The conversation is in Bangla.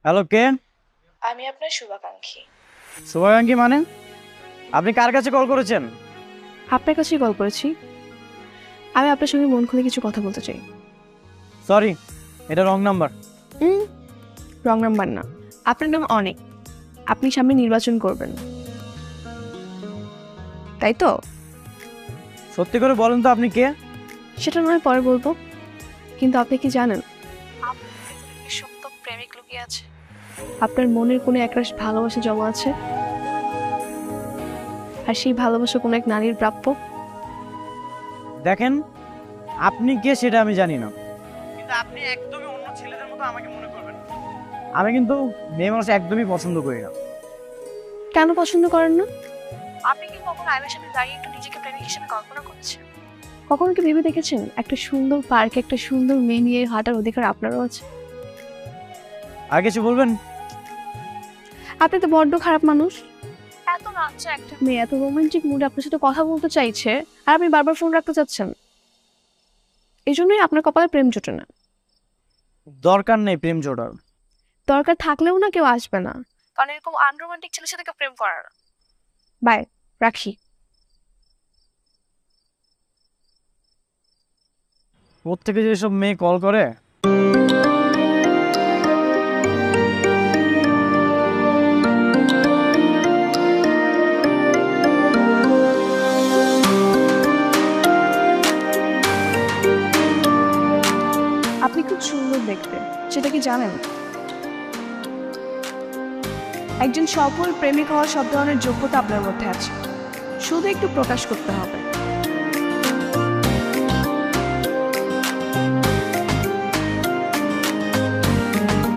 হ্যালো, কে? আমি আপনার শুভাকাঙ্ক্ষী। শুভাকাঙ্ক্ষী মানে? আপনি কার কাছে কল করেছেন? আপনার কাছেই কল করেছি। আমি আপনার সঙ্গে মন খুলে কিছু কথা বলতে চাই। সরি, এটা রং নাম্বার। রং নাম্বার না, আপনার নাম অনেক। আপনি সামনে নির্বাচন করবেন, তাই তো? সত্যি করে বলেন তো আপনি কে? সেটা নয় পরে বলবো, কিন্তু আপনি কি জানেন সুপ্ত প্রেমিক লুকিয়ে আছে? আপনার মনের কোনো একরাশ ভালোবাসা জমা আছে, আর সেই ভালোবাসা কোনো এক নারীর প্রাপ্য। দেখেন, আপনি কে সেটা আমি জানি না, কিন্তু আপনি একদমই অন্য ছেলেদের মতো আমাকে মনে করবেন না। আমি কিন্তু মেয়ে মানুষ একদমই পছন্দ করি না। কেন পছন্দ করেন না? আপনি কি কখনো আয়নার সামনে দাঁড়িয়ে একটু নিজেকে প্রেমিক হিসেবে কল্পনা করেছেন? কখনো কি ভেবে দেখেছেন একটা সুন্দর পার্কে একটা সুন্দর মেয়ে নিয়ে হাঁটার অধিকার আপনারও আছে? আর কিছু বলবেন? আপনি তো বড্ড খারাপ মানুষ। এত নাচছে একটা মেয়ে, এত রোমান্টিক মুডে আপনার সাথে কথা বলতে চাইছে, আর আপনি বারবার ফোন রাখতে চাচ্ছেন। এই জন্যই আপনার কপালে প্রেম জোটে না। দরকার নেই প্রেম জোড়ার। দরকার থাকলেও না কেউ আসবে না, কারণ এরকম আনরোমান্টিক ছেলের সাথে কেউ প্রেম করে না। বাই, রাখি। কোত্থেকে যেসব মেয়ে কল করে। আপনি খুব সুন্দর দেখতে, সেটা কি জানেন? একজন সফল প্রেমিক হওয়ার সব ধরনের যোগ্যতা আপনার মধ্যে আছে, শুধু একটু প্রকাশ করতে হবে।